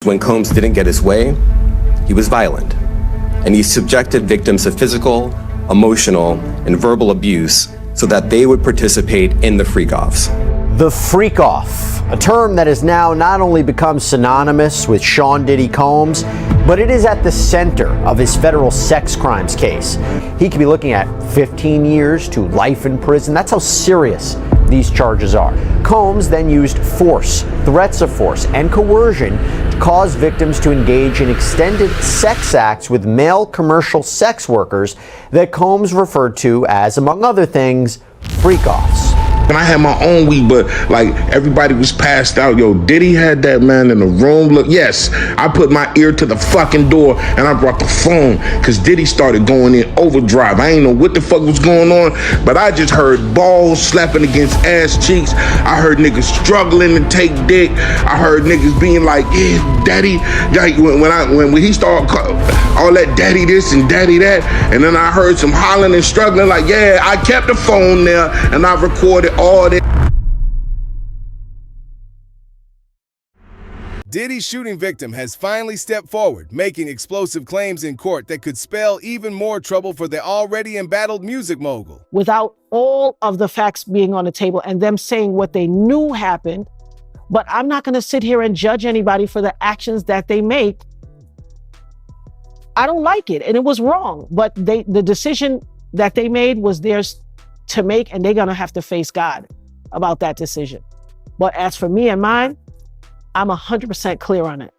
when Combs didn't get his way, he was violent, and he subjected victims to physical, emotional, and verbal abuse so that they would participate in the freak-offs. The freak-off, a term that has now not only become synonymous with Sean Diddy Combs, but it is at the center of his federal sex crimes case. He could be looking at 15 years to life in prison. That's how serious these charges are. Combs then used force, threats of force, and coercion to cause victims to engage in extended sex acts with male commercial sex workers that Combs referred to as, among other things, freak-offs. And I had my own weed, but like everybody was passed out. Yo, Diddy had that man in the room. Look, yes, I put my ear to the fucking door and I brought the phone because Diddy started going in overdrive. I ain't know what the fuck was going on, but I just heard balls slapping against ass cheeks. I heard niggas struggling to take dick. I heard niggas being like, yeah, daddy. Like when he started all that daddy this and daddy that, and then I heard some hollering and struggling like, yeah, I kept the phone there and I recorded all that. Diddy's shooting victim has finally stepped forward, making explosive claims in court that could spell even more trouble for the already embattled music mogul. Without all of the facts being on the table and them saying what they knew happened, but I'm not going to sit here and judge anybody for the actions that they make. I don't like it, and it was wrong, but the decision that they made was theirs to make, and they're going to have to face God about that decision. But as for me and mine, I'm 100% clear on it.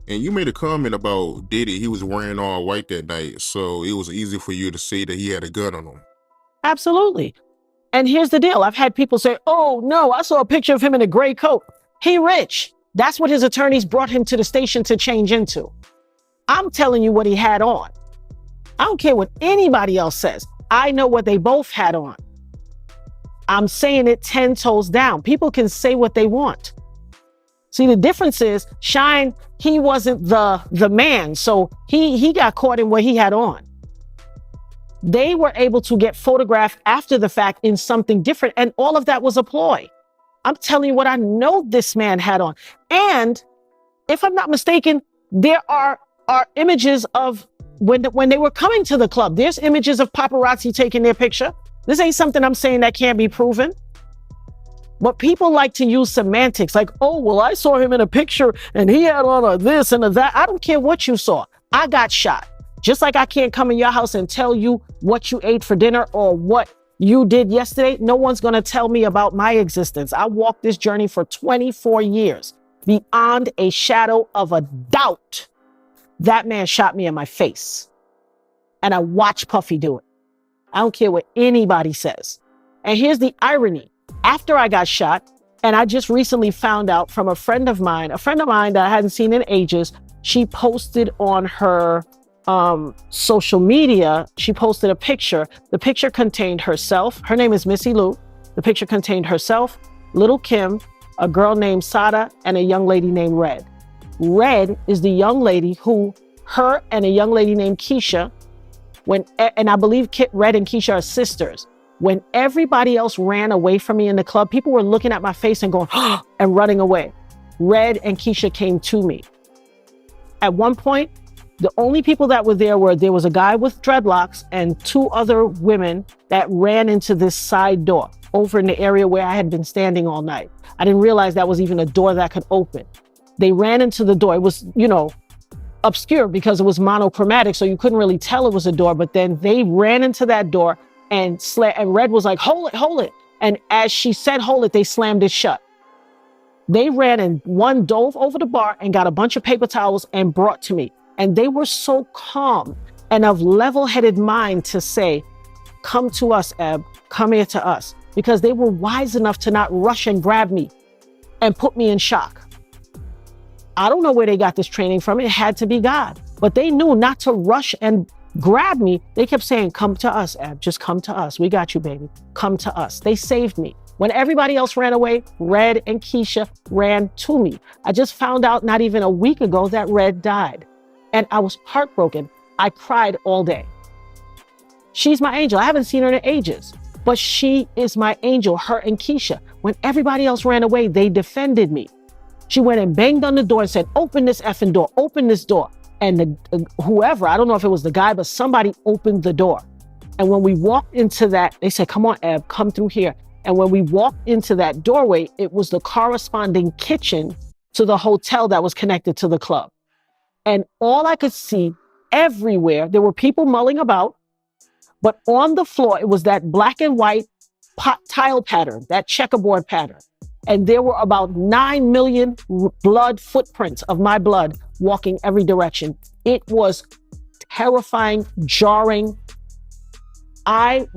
And you made a comment about Diddy. He was wearing all white that night, so it was easy for you to say that he had a gun on him. Absolutely. And here's the deal. I've had people say, oh, no, I saw a picture of him in a gray coat. He rich. That's what his attorneys brought him to the station to change into. I'm telling you what he had on. I don't care what anybody else says. I know what they both had on. I'm saying it 10 toes down. People can say what they want. See, the difference is Shine, he wasn't the man, so he got caught in what he had on. They were able to get photographed after the fact in something different, and all of that was a ploy. I'm telling you what I know this man had on. And if I'm not mistaken, there are images of when they were coming to the club. There's images of paparazzi taking their picture. This ain't something I'm saying that can't be proven. But people like to use semantics like, oh, well, I saw him in a picture and he had on a this and a that. I don't care what you saw. I got shot. Just like I can't come in your house and tell you what you ate for dinner or what you did yesterday. No one's going to tell me about my existence. I walked this journey for 24 years. Beyond a shadow of a doubt, that man shot me in my face. And I watched Puffy do it. I don't care what anybody says. And here's the irony. After I got shot, and I just recently found out from a friend of mine that I hadn't seen in ages, she posted on her social media, she posted a picture. The picture contained herself. Her name is Missy Lou. The picture contained herself, Little Kim, a girl named Sada, and a young lady named Red. Red is the young lady who, her and a young lady named Keisha, and I believe Red and Keisha are sisters. When everybody else ran away from me in the club, people were looking at my face and going, and running away. Red and Keisha came to me. At one point, the only people that were there was a guy with dreadlocks and two other women that ran into this side door over in the area where I had been standing all night. I didn't realize that was even a door that could open. They ran into the door. It was, obscure because it was monochromatic, so you couldn't really tell it was a door, but then they ran into that door and Red was like, hold it. And as she said, hold it, they slammed it shut. They ran and one dove over the bar and got a bunch of paper towels and brought to me. And they were so calm and of level-headed mind to say, come to us, Eb, come here to us. Because they were wise enough to not rush and grab me and put me in shock. I don't know where they got this training from. It had to be God. But they knew not to rush and grab me. They kept saying, come to us, Eb, just come to us. We got you, baby. Come to us. They saved me. When everybody else ran away, Red and Keisha ran to me. I just found out not even a week ago that Red died. And I was heartbroken. I cried all day. She's my angel. I haven't seen her in ages, but she is my angel, her and Keisha. When everybody else ran away, they defended me. She went and banged on the door and said, open this effing door, open this door. And whoever, I don't know if it was the guy, but somebody opened the door. And when we walked into that, they said, come on, Eb, come through here. And when we walked into that doorway, it was the corresponding kitchen to the hotel that was connected to the club. And all I could see everywhere, there were people mulling about, but on the floor, it was that black and white tile pattern, that checkerboard pattern. And there were about 9 million blood footprints of my blood walking every direction. It was terrifying, jarring. It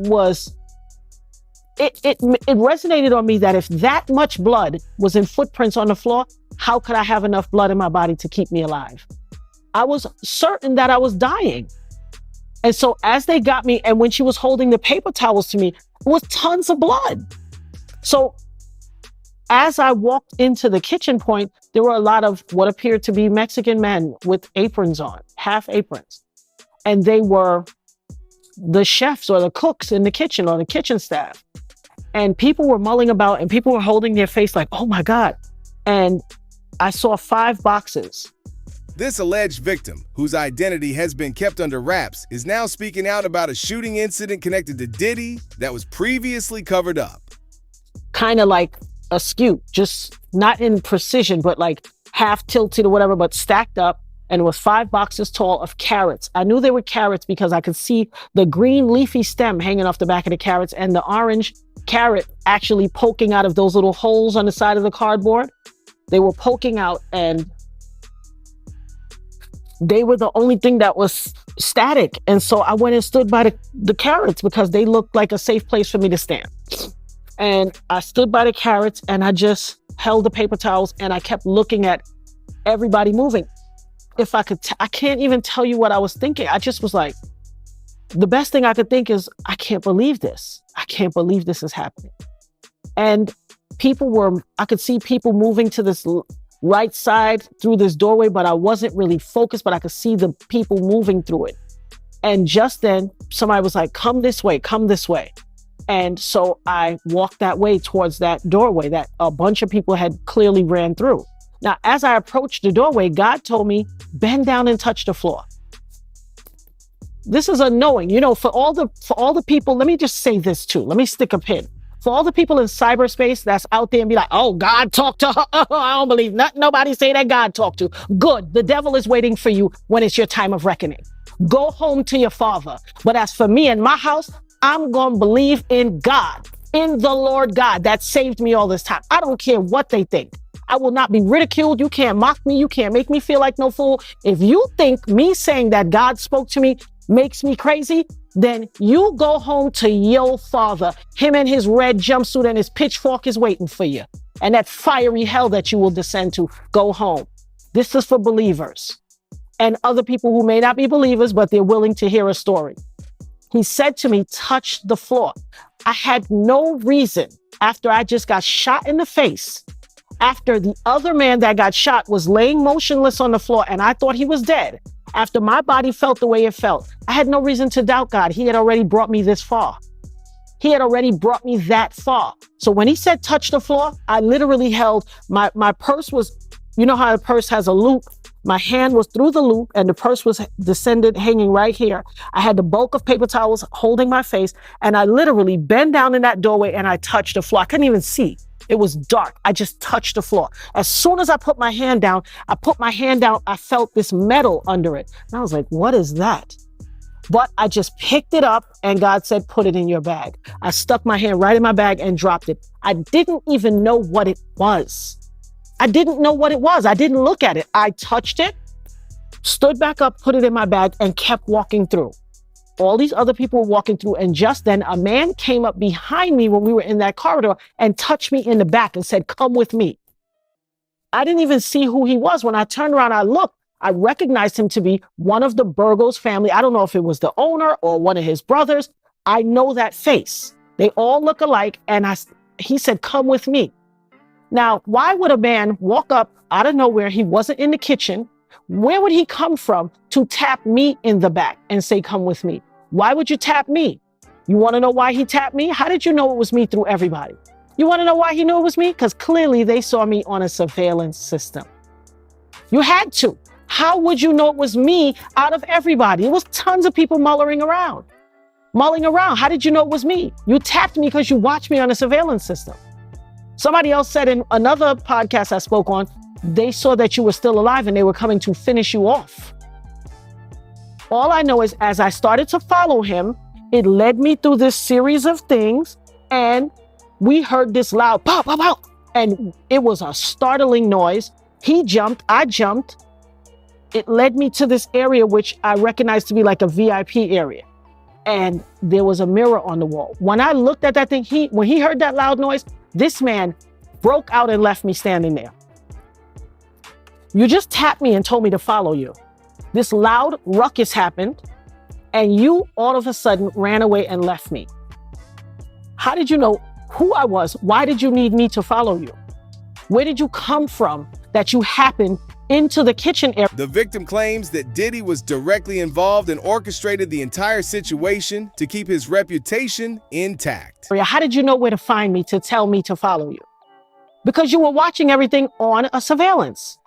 resonated on me that if that much blood was in footprints on the floor, how could I have enough blood in my body to keep me alive? I was certain that I was dying. And so as they got me, and when she was holding the paper towels to me, it was tons of blood. So as I walked into the kitchen point, there were a lot of what appeared to be Mexican men with aprons on, half aprons. And they were the chefs or the cooks in the kitchen or the kitchen staff. And people were mulling about and people were holding their face like, oh my God. And I saw 5 boxes. This alleged victim, whose identity has been kept under wraps, is now speaking out about a shooting incident connected to Diddy that was previously covered up. Kind of like askew, just not in precision, but like half tilted or whatever, but stacked up. And it was 5 boxes tall of carrots. I knew they were carrots because I could see the green leafy stem hanging off the back of the carrots and the orange carrot actually poking out of those little holes on the side of the cardboard. They were poking out and they were the only thing that was static. And so I went and stood by the carrots because they looked like a safe place for me to stand. And I stood by the carrots and I just held the paper towels and I kept looking at everybody moving. If I could, I can't even tell you what I was thinking. I just was like, the best thing I could think is, I can't believe this. I can't believe this is happening. And I could see people moving to this right side through this doorway, but I wasn't really focused, but I could see the people moving through it. And just then somebody was like, come this way, come this way. And so I walked that way towards that doorway that a bunch of people had clearly ran through. Now, as I approached the doorway, God told me, bend down and touch the floor. This is a knowing, for all the people, let me just say this too. Let me stick a pin. For all the people in cyberspace that's out there and be like, oh, God talked to her. I don't believe nobody say that God talked to. Good. The devil is waiting for you when it's your time of reckoning. Go home to your father. But as for me and my house, I'm going to believe in God, in the Lord God that saved me all this time. I don't care what they think. I will not be ridiculed. You can't mock me. You can't make me feel like no fool. If you think me saying that God spoke to me makes me crazy, then you go home to your father. Him and his red jumpsuit and his pitchfork is waiting for you. And that fiery hell that you will descend to, go home. This is for believers and other people who may not be believers, but they're willing to hear a story. He said to me, touch the floor. I had no reason after I just got shot in the face, after the other man that got shot was laying motionless on the floor and I thought he was dead. After my body felt the way it felt, I had no reason to doubt God. He had already brought me this far. He had already brought me that far. So when he said touch the floor, I literally held my purse was, you know how a purse has a loop? My hand was through the loop and the purse was descended, hanging right here. I had the bulk of paper towels holding my face and I literally bent down in that doorway and I touched the floor. I couldn't even see. It was dark. I just touched the floor. As soon as I put my hand down, I felt this metal under it. And I was like, what is that? But I just picked it up and God said, put it in your bag. I stuck my hand right in my bag and dropped it. I didn't even know what it was. I didn't know what it was. I didn't look at it. I touched it, stood back up, put it in my bag and kept walking through. All these other people were walking through. And just then a man came up behind me when we were in that corridor and touched me in the back and said, come with me. I didn't even see who he was. When I turned around, I looked, I recognized him to be one of the Burgos family. I don't know if it was the owner or one of his brothers. I know that face. They all look alike. And he said, come with me. Now, why would a man walk up out of nowhere? He wasn't in the kitchen. Where would he come from to tap me in the back and say, come with me? Why would you tap me? You want to know why he tapped me? How did you know it was me through everybody? You want to know why he knew it was me? Because clearly they saw me on a surveillance system. You had to. How would you know it was me out of everybody? It was tons of people mulling around. How did you know it was me? You tapped me because you watched me on a surveillance system. Somebody else said in another podcast I spoke on, they saw that you were still alive and they were coming to finish you off. All I know is as I started to follow him, it led me through this series of things, and we heard this loud pop, pop, pop, and it was a startling noise. He jumped, I jumped. It led me to this area which I recognized to be like a VIP area. And there was a mirror on the wall. When I looked at that thing, when he heard that loud noise, this man broke out and left me standing there. You just tapped me and told me to follow you. This loud ruckus happened, and you all of a sudden ran away and left me. How did you know who I was? Why did you need me to follow you? Where did you come from that you happened into the kitchen area? The victim claims that Diddy was directly involved and orchestrated the entire situation to keep his reputation intact. How did you know where to find me to tell me to follow you? Because you were watching everything on a surveillance.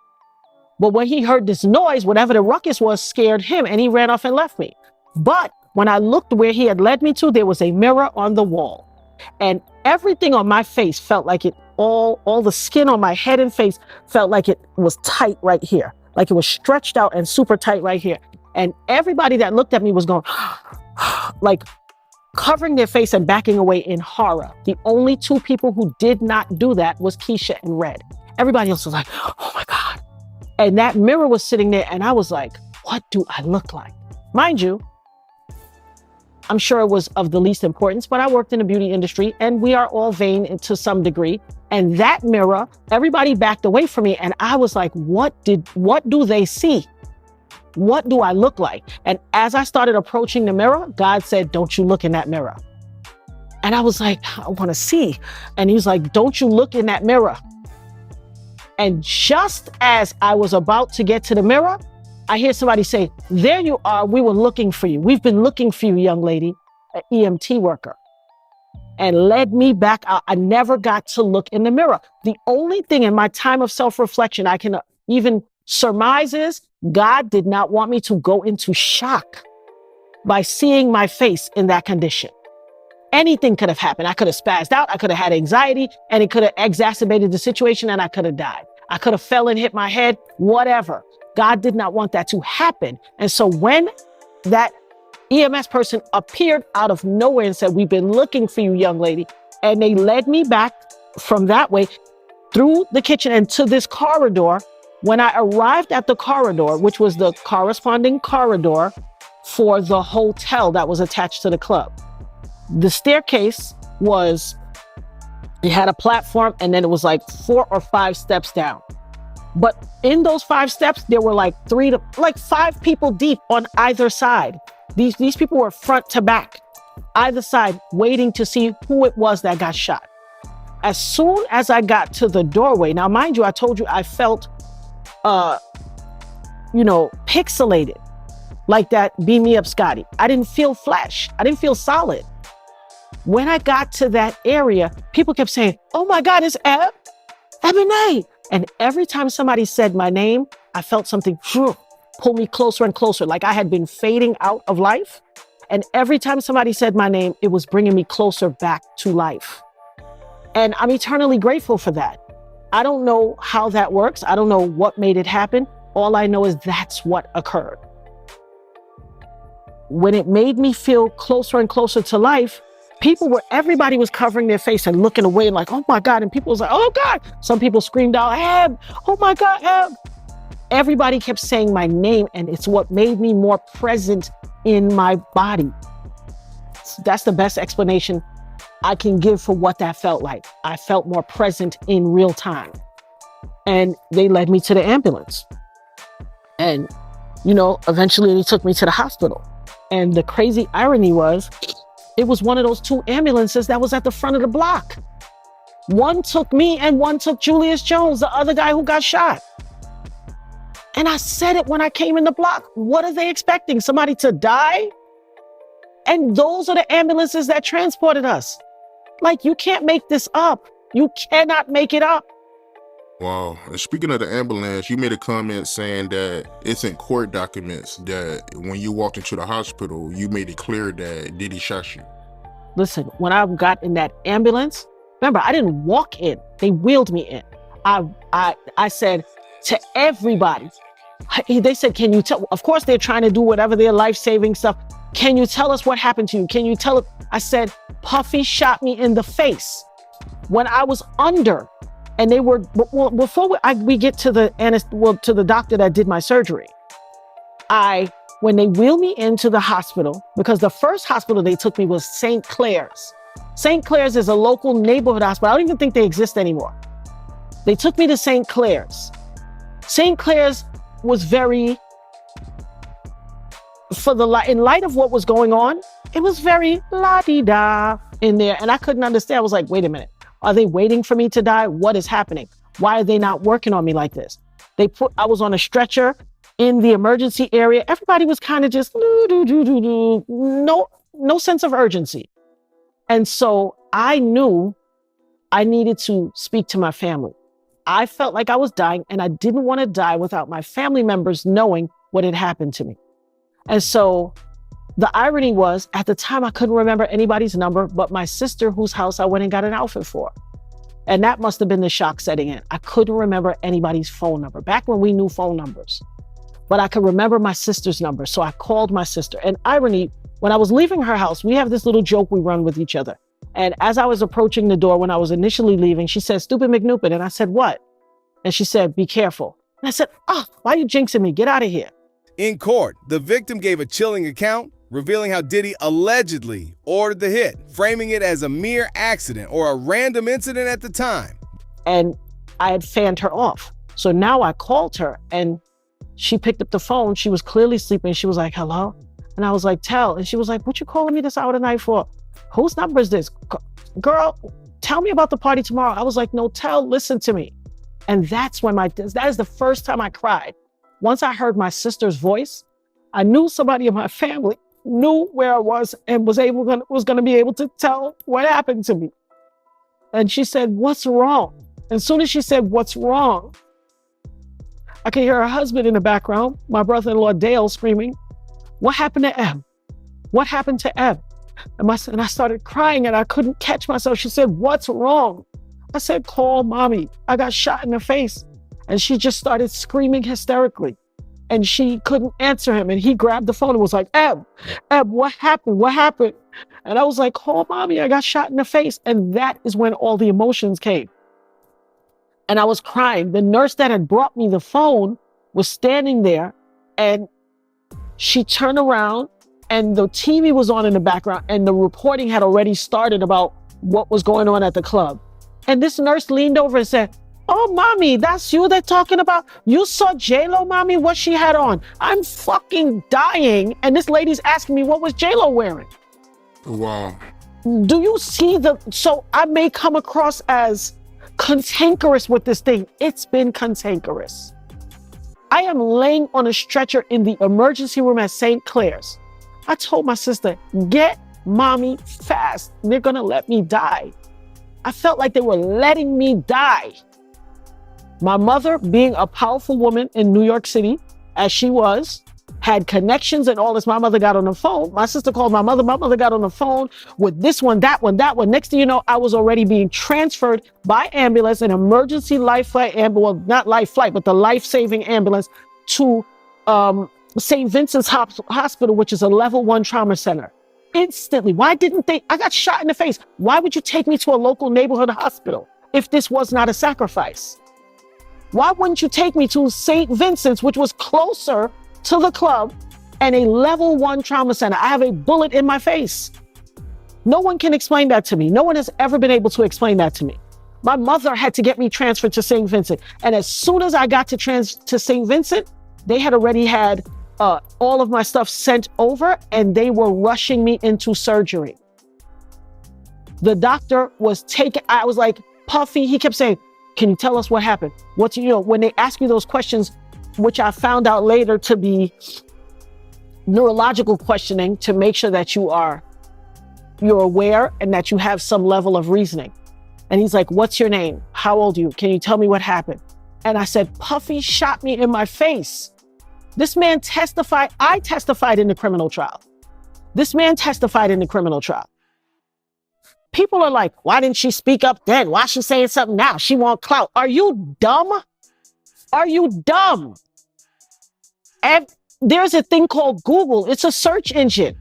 But when he heard this noise, whatever the ruckus was scared him and he ran off and left me. But when I looked where he had led me to, there was a mirror on the wall. And everything on my face felt like it, all the skin on my head and face felt like it was tight right here. Like it was stretched out and super tight right here. And everybody that looked at me was going, like covering their face and backing away in horror. The only two people who did not do that was Keisha and Red. Everybody else was like, oh my God. And that mirror was sitting there and I was like, what do I look like? Mind you, I'm sure it was of the least importance, but I worked in the beauty industry and we are all vain to some degree. And that mirror, everybody backed away from me. And I was like, what do they see? What do I look like? And as I started approaching the mirror, God said, don't you look in that mirror. And I was like, I want to see. And he was like, don't you look in that mirror. And just as I was about to get to the mirror, I hear somebody say, there you are. We were looking for you. We've been looking for you, young lady, an EMT worker. And led me back out. I never got to look in the mirror. The only thing in my time of self-reflection I can even surmise is God did not want me to go into shock by seeing my face in that condition. Anything could have happened. I could have spazzed out. I could have had anxiety and it could have exacerbated the situation and I could have died. I could have fell and hit my head, whatever. God did not want that to happen. And so when that EMS person appeared out of nowhere and said, we've been looking for you, young lady. And they led me back from that way through the kitchen and to this corridor. When I arrived at the corridor, which was the corresponding corridor for the hotel that was attached to the club, the staircase was, it had a platform and then it was like 4 or 5 steps down. But in those 5 steps, there were like 5 people deep on either side. These people were front to back, either side, waiting to see who it was that got shot. As soon as I got to the doorway, now mind you, I told you I felt, pixelated, like that Beam Me Up Scotty. I didn't feel flesh. I didn't feel solid. When I got to that area, people kept saying, oh my God, it's Ebony. And every time somebody said my name, I felt something pull me closer and closer, like I had been fading out of life. And every time somebody said my name, it was bringing me closer back to life. And I'm eternally grateful for that. I don't know how that works. I don't know what made it happen. All I know is that's what occurred. When it made me feel closer and closer to life, everybody was covering their face and looking away like, oh my God. And people was like, oh God. Some people screamed out, Eb, oh my God, Eb. Everybody kept saying my name and it's what made me more present in my body. That's the best explanation I can give for what that felt like. I felt more present in real time. And they led me to the ambulance. And, eventually they took me to the hospital. And the crazy irony was, it was one of those 2 ambulances that was at the front of the block. One took me and one took Julius Jones, the other guy who got shot. And I said it when I came in the block. What are they expecting? Somebody to die? And those are the ambulances that transported us. Like, you can't make this up. You cannot make it up. Wow. And speaking of the ambulance, you made a comment saying that it's in court documents that when you walked into the hospital, you made it clear that Diddy shot you. Listen, when I got in that ambulance, remember, I didn't walk in. They wheeled me in. I said to everybody, they said, can you tell? Of course, they're trying to do whatever their life-saving stuff. Can you tell us what happened to you? Can you tell it? I said, Puffy shot me in the face when I was under. And they were, well, before we get to the doctor that did my surgery, when they wheeled me into the hospital, because the first hospital they took me was St. Clair's. St. Clair's is a local neighborhood hospital. I don't even think they exist anymore. They took me to St. Clair's. St. Clair's was very, in light of what was going on, it was very la-di-da in there. And I couldn't understand. I was like, wait a minute. Are they waiting for me to die? What is happening? Why are they not working on me like this? I was on a stretcher in the emergency area. Everybody was kind of just no sense of urgency. And so I knew I needed to speak to my family. I felt like I was dying and I didn't want to die without my family members knowing what had happened to me. And so the irony was, at the time, I couldn't remember anybody's number but my sister, whose house I went and got an outfit for. And that must have been the shock setting in. I couldn't remember anybody's phone number, back when we knew phone numbers. But I could remember my sister's number, so I called my sister. And irony, when I was leaving her house, we have this little joke we run with each other. And as I was approaching the door, when I was initially leaving, she said, "Stupid McNoopin." And I said, "What?" And she said, "Be careful." And I said, why are you jinxing me? Get out of here. In court, the victim gave a chilling account, revealing how Diddy allegedly ordered the hit, framing it as a mere accident or a random incident at the time. And I had fanned her off. So now I called her and she picked up the phone. She was clearly sleeping. She was like, "Hello?" And I was like, "Tell." And she was like, "What you calling me this hour of the night for? Whose number is this? Girl, tell me about the party tomorrow." I was like, "No, Tell, listen to me." And that's when that is the first time I cried. Once I heard my sister's voice, I knew somebody in my family knew where I was and was going to be able to tell what happened to me. And she said, "What's wrong?" As soon as she said, "What's wrong?" I could hear her husband in the background, my brother-in-law Dale, screaming, "What happened to Em? What happened to Em?" And I started crying and I couldn't catch myself. She said, "What's wrong?" I said, "Call mommy. I got shot in the face." And she just started screaming hysterically. And she couldn't answer him. And he grabbed the phone and was like, Eb, what happened? What happened?" And I was like, "Call mommy. I got shot in the face." And that is when all the emotions came. And I was crying. The nurse that had brought me the phone was standing there and she turned around and the TV was on in the background and the reporting had already started about what was going on at the club. And this nurse leaned over and said, "Oh, mommy, that's you they're talking about? You saw J-Lo, mommy, what she had on?" I'm fucking dying. And this lady's asking me, what was J-Lo wearing? Wow. Do you see so I may come across as cantankerous with this thing. It's been cantankerous. I am laying on a stretcher in the emergency room at St. Clair's. I told my sister, "Get mommy fast. They're gonna let me die." I felt like they were letting me die. My mother, being a powerful woman in New York City, as she was, had connections and all this. My mother got on the phone. My sister called my mother. My mother got on the phone with this one, that one, that one. Next thing you know, I was already being transferred by ambulance, an emergency life flight ambulance, well, not life flight, but the life-saving ambulance to St. Vincent's Hospital, which is a level 1 trauma center. Instantly. Why didn't they? I got shot in the face. Why would you take me to a local neighborhood hospital if this was not a sacrifice? Why wouldn't you take me to St. Vincent's, which was closer to the club and a level 1 trauma center? I have a bullet in my face. No one can explain that to me. No one has ever been able to explain that to me. My mother had to get me transferred to St. Vincent. And as soon as I got to St. Vincent, they had already had all of my stuff sent over and they were rushing me into surgery. The doctor was I was like, "Puffy," he kept saying, "Can you tell us what happened?" When they ask you those questions, which I found out later to be neurological questioning to make sure that you're aware and that you have some level of reasoning. And he's like, what's your name? How old are you? Can you tell me what happened? And I said, Puffy shot me in my face. This man testified. I testified in the criminal trial. This man testified in the criminal trial. People are like, why didn't she speak up then? Why is she saying something now? She want clout. Are you dumb? Are you dumb? And there's a thing called Google. It's a search engine.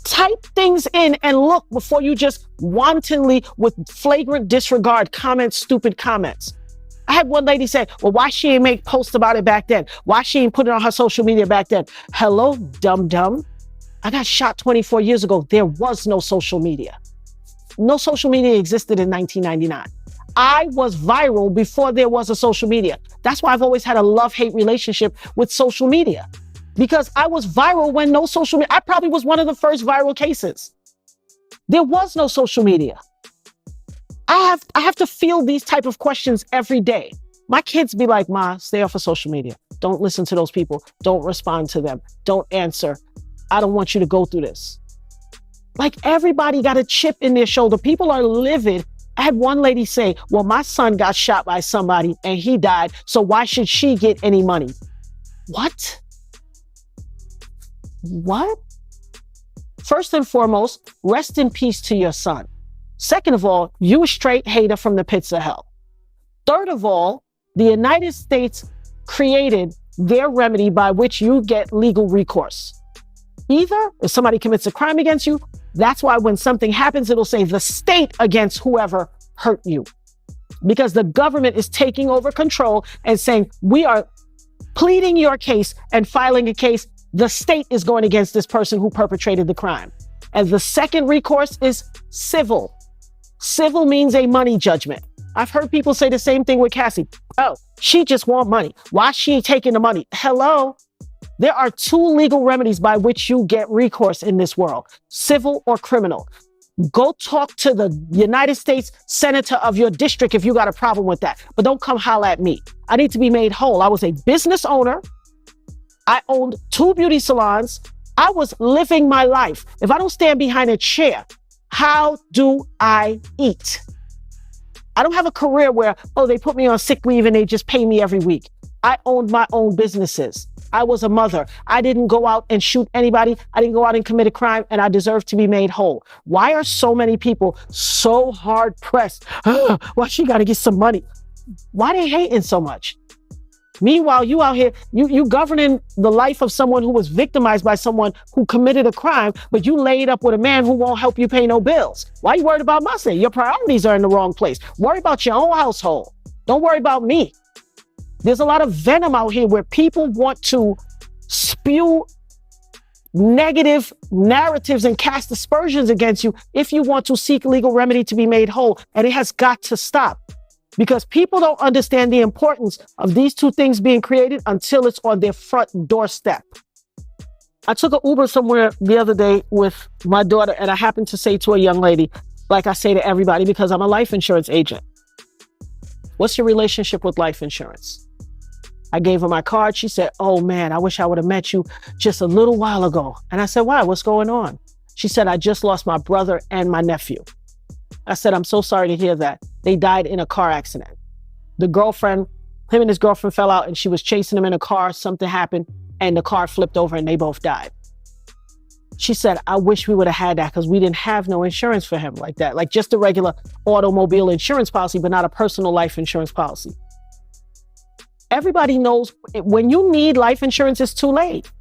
Type things in and look before you just wantonly, with flagrant disregard, comment stupid comments. I had one lady say, well, why she ain't make posts about it back then? Why she ain't put it on her social media back then? Hello, dumb. I got shot 24 years ago. There was no social media. No social media existed in 1999. I was viral before there was a social media. That's why I've always had a love-hate relationship with social media, because I was viral when no social media. I probably was one of the first viral cases. There was no social media. I have to feel these type of questions every day. My kids be like, Ma, stay off of social media. Don't listen to those people. Don't respond to them. Don't answer. I don't want you to go through this. Like, everybody got a chip in their shoulder. People are livid. I had one lady say, well, my son got shot by somebody and he died, so why should she get any money? What? First and foremost, rest in peace to your son. Second of all, you a straight hater from the pits of hell. Third of all, the United States created their remedy by which you get legal recourse. Either if somebody commits a crime against you, that's why when something happens, it'll say the state against whoever hurt you. Because the government is taking over control and saying, we are pleading your case and filing a case. The state is going against this person who perpetrated the crime. And the second recourse is civil. Civil means a money judgment. I've heard people say the same thing with Cassie. Oh, she just want money. Why she taking the money? Hello? There are two legal remedies by which you get recourse in this world, civil or criminal. Go talk to the United States senator of your district if you got a problem with that. But don't come holler at me. I need to be made whole. I was a business owner. I owned 2 beauty salons. I was living my life. If I don't stand behind a chair, how do I eat? I don't have a career where, oh, they put me on sick leave and they just pay me every week. I owned my own businesses. I was a mother. I didn't go out and shoot anybody. I didn't go out and commit a crime, and I deserve to be made whole. Why are so many people so hard pressed? Why she got to get some money? Why they hating so much? Meanwhile, you out here, you governing the life of someone who was victimized by someone who committed a crime, but you laid up with a man who won't help you pay no bills. Why are you worried about my say? Your priorities are in the wrong place. Worry about your own household. Don't worry about me. There's a lot of venom out here where people want to spew negative narratives and cast aspersions against you if you want to seek legal remedy to be made whole. And it has got to stop, because people don't understand the importance of these two things being created until it's on their front doorstep. I took an Uber somewhere the other day with my daughter, and I happened to say to a young lady, like I say to everybody, because I'm a life insurance agent, what's your relationship with life insurance? I gave her my card. She said, oh man, I wish I would have met you just a little while ago. And I said, why? What's going on? She said, I just lost my brother and my nephew. I said, I'm so sorry to hear that. They died in a car accident. Him and his girlfriend fell out and she was chasing him in a car. Something happened and the car flipped over and they both died. She said, I wish we would have had that because we didn't have no insurance for him like that. Like just a regular automobile insurance policy, but not a personal life insurance policy. Everybody knows when you need life insurance, it's too late.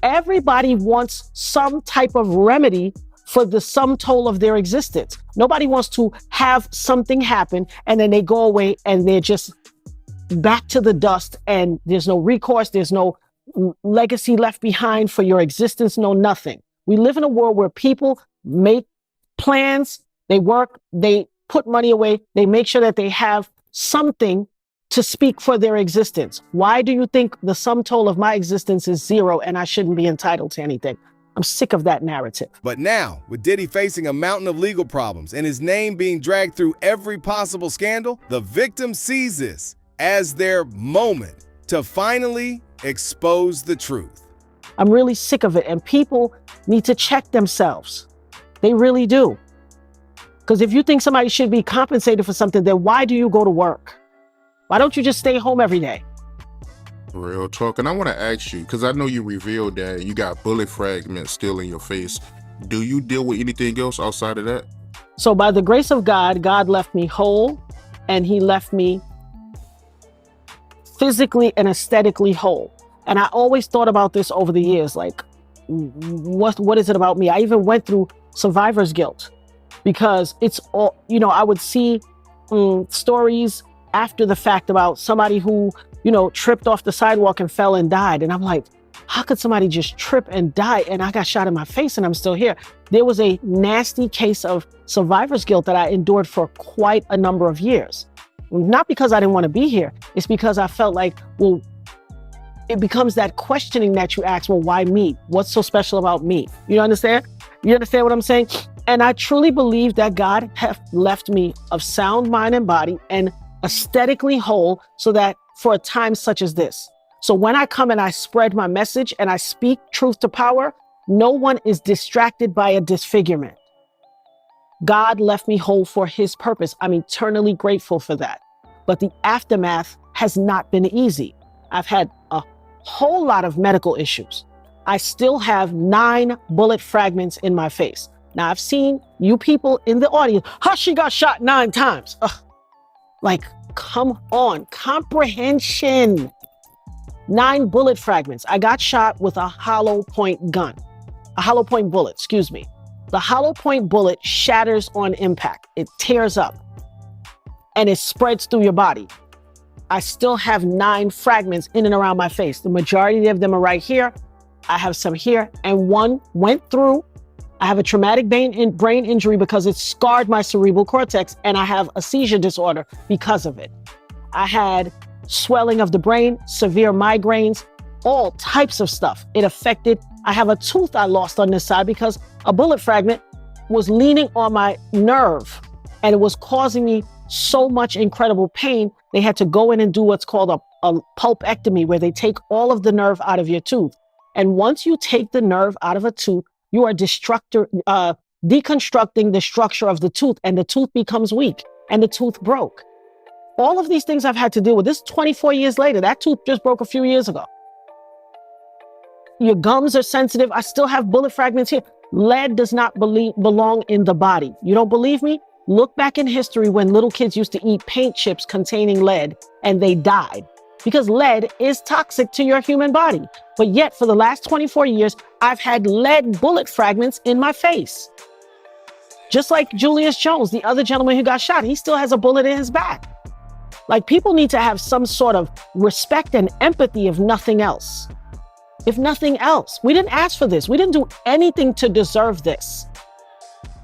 Everybody wants some type of remedy for the sum total of their existence. Nobody wants to have something happen and then they go away and they're just back to the dust and there's no recourse, there's no legacy left behind for your existence, no nothing. We live in a world where people make plans, they work, they put money away, they make sure that they have something to speak for their existence. Why do you think the sum total of my existence is 0 and I shouldn't be entitled to anything? I'm sick of that narrative. But now, with Diddy facing a mountain of legal problems and his name being dragged through every possible scandal, the victim sees this as their moment to finally expose the truth. I'm really sick of it, and people need to check themselves. They really do. Because if you think somebody should be compensated for something, then why do you go to work? Why don't you just stay home every day? Real talk. And I want to ask you, because I know you revealed that you got bullet fragments still in your face. Do you deal with anything else outside of that? So by the grace of God, God left me whole, and he left me physically and aesthetically whole. And I always thought about this over the years, like, what is it about me? I even went through survivor's guilt, because it's all, I would see stories after the fact about somebody who, tripped off the sidewalk and fell and died. And I'm like, how could somebody just trip and die? And I got shot in my face and I'm still here. There was a nasty case of survivor's guilt that I endured for quite a number of years. Not because I didn't want to be here. It's because I felt like, well, it becomes that questioning that you ask, well, why me? What's so special about me? You understand? You understand what I'm saying? And I truly believe that God have left me of sound mind and body and aesthetically whole, so that for a time such as this. So when I come and I spread my message and I speak truth to power, no one is distracted by a disfigurement. God left me whole for his purpose. I'm eternally grateful for that. But the aftermath has not been easy. I've had a whole lot of medical issues. I still have 9 bullet fragments in my face. Now, I've seen you people in the audience, she got shot 9 times. Like, come on, comprehension. 9 bullet fragments. I got shot with a hollow point gun, a hollow point bullet, excuse me. The hollow point bullet shatters on impact. It tears up and it spreads through your body. I still have 9 fragments in and around my face. The majority of them are right here. I have some here, and one went through. I have a traumatic brain injury because it scarred my cerebral cortex, and I have a seizure disorder because of it. I had swelling of the brain, severe migraines, all types of stuff. It affected. I have a tooth I lost on this side because a bullet fragment was leaning on my nerve, and it was causing me so much incredible pain. They had to go in and do what's called a pulpectomy, where they take all of the nerve out of your tooth. And once you take the nerve out of a tooth, you are deconstructing the structure of the tooth, and the tooth becomes weak, and the tooth broke. All of these things I've had to deal with. This 24 years later, that tooth just broke a few years ago. Your gums are sensitive. I still have bullet fragments here. Lead does not belong in the body. You don't believe me? Look back in history when little kids used to eat paint chips containing lead and they died, because lead is toxic to your human body. But yet for the last 24 years, I've had lead bullet fragments in my face. Just like Julius Jones, the other gentleman who got shot, he still has a bullet in his back. Like, people need to have some sort of respect and empathy, if nothing else. If nothing else. We didn't ask for this. We didn't do anything to deserve this.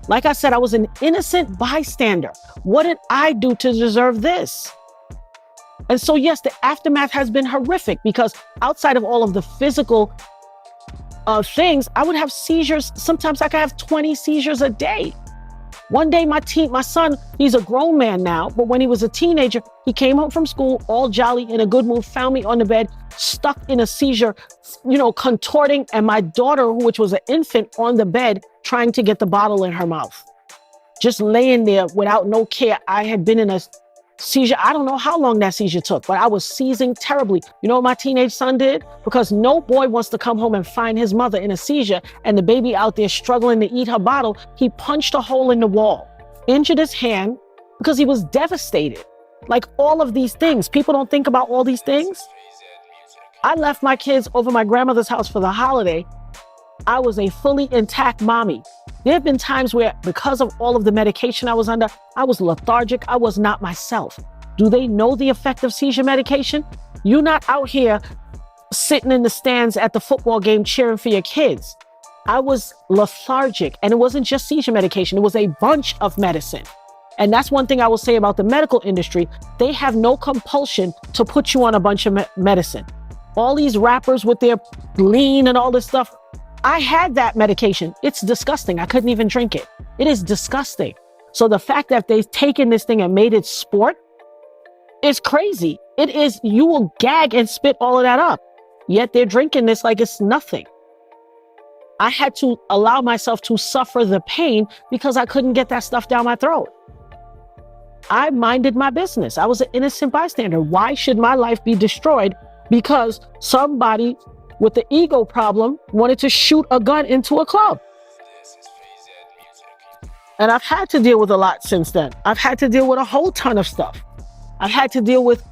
Like I said, I was an innocent bystander. What did I do to deserve this? And so, yes, the aftermath has been horrific, because outside of all of the physical things, I would have seizures. Sometimes I could have 20 seizures a day. One day, my son, he's a grown man now, but when he was a teenager, he came home from school all jolly, in a good mood, found me on the bed, stuck in a seizure, contorting, and my daughter, which was an infant, on the bed, trying to get the bottle in her mouth. Just laying there without no care. I had been in a seizure. I don't know how long that seizure took, but I was seizing terribly. You know what my teenage son did? Because no boy wants to come home and find his mother in a seizure and the baby out there struggling to eat her bottle. He punched a hole in the wall, injured his hand, because he was devastated. Like, all of these things. People don't think about all these things. I left my kids over my grandmother's house for the holiday. I was a fully intact mommy. There have been times where, because of all of the medication I was under, I was lethargic. I was not myself. Do they know the effect of seizure medication? You're not out here sitting in the stands at the football game cheering for your kids. I was lethargic, and it wasn't just seizure medication. It was a bunch of medicine. And that's one thing I will say about the medical industry. They have no compulsion to put you on a bunch of medicine. All these rappers with their lean and all this stuff, I had that medication. It's disgusting. I couldn't even drink it. It is disgusting. So the fact that they've taken this thing and made it sport is crazy. It is. You will gag and spit all of that up. Yet they're drinking this like it's nothing. I had to allow myself to suffer the pain because I couldn't get that stuff down my throat. I minded my business. I was an innocent bystander. Why should my life be destroyed because somebody with the ego problem wanted to shoot a gun into a club? And I've had to deal with a lot since then. I've had to deal with a whole ton of stuff. I've had to deal with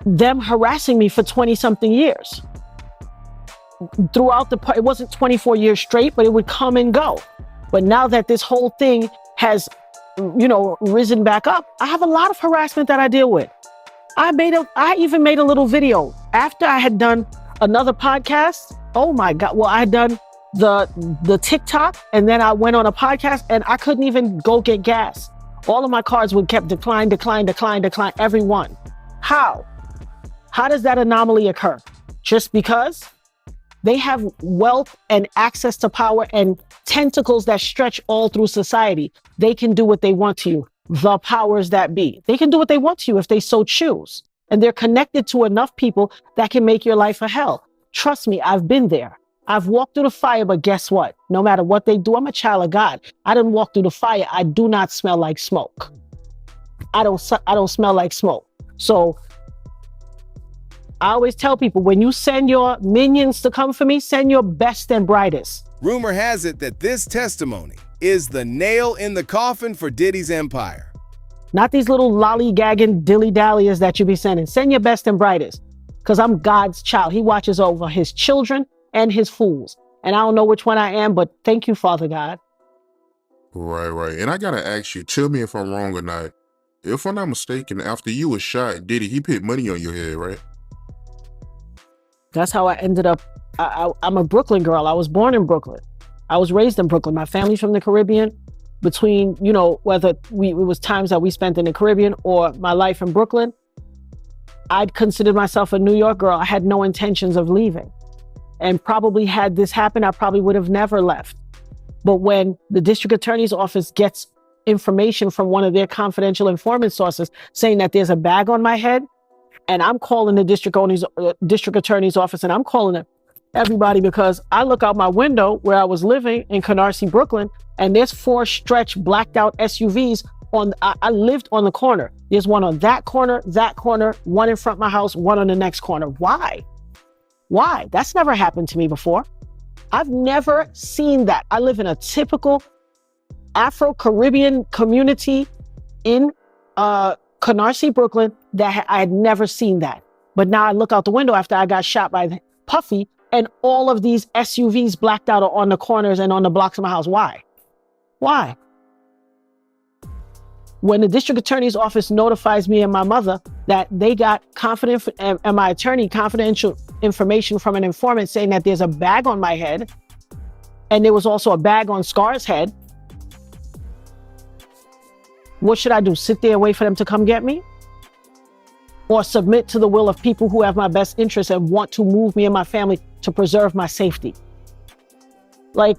them harassing me for 20 something years. Throughout it wasn't 24 years straight, but it would come and go. But now that this whole thing has, risen back up, I have a lot of harassment that I deal with. I even made a little video after I had done another podcast. Oh my God. Well, I had done the TikTok, and then I went on a podcast, and I couldn't even go get gas. All of my cards would kept decline, every one. How does that anomaly occur? Just because they have wealth and access to power and tentacles that stretch all through society. They can do what they want to you. The powers that be. They can do what they want to you if they so choose. And they're connected to enough people that can make your life a hell. Trust me, I've been there. I've walked through the fire, but guess what? No matter what they do, I'm a child of God. I didn't walk through the fire. I do not smell like smoke. I don't smell like smoke. So I always tell people, when you send your minions to come for me, send your best and brightest. Rumor has it that this testimony is the nail in the coffin for Diddy's empire. Not these little lollygagging dilly-dallies that you be sending. Send your best and brightest, because I'm God's child. He watches over his children and his fools. And I don't know which one I am, but thank you, Father God. Right. And I gotta ask you, tell me if I'm wrong or not. If I'm not mistaken, after you were shot, Diddy, he put money on your head, right? That's how I ended up. I'm a Brooklyn girl. I was born in Brooklyn. I was raised in Brooklyn. My family's from the Caribbean. Between, whether it was times that we spent in the Caribbean or my life in Brooklyn, I'd considered myself a New York girl. I had no intentions of leaving. And probably had this happened, I probably would have never left. But when the district attorney's office gets information from one of their confidential informant sources saying that there's a bag on my head, and I'm calling the district attorney's office, and I'm calling everybody, because I look out my window where I was living in Canarsie, Brooklyn, and there's 4 stretched blacked out SUVs I lived on the corner. There's one on that corner, one in front of my house, one on the next corner. Why? That's never happened to me before. I've never seen that. I live in a typical Afro-Caribbean community in Canarsie, Brooklyn, that I had never seen that. But now I look out the window after I got shot by Puffy, and all of these SUVs blacked out on the corners and on the blocks of my house. Why? When the district attorney's office notifies me and my mother that they got and my attorney confidential information from an informant saying that there's a bag on my head, and there was also a bag on Scar's head, what should I do? Sit there and wait for them to come get me? Or submit to the will of people who have my best interests and want to move me and my family to preserve my safety? Like,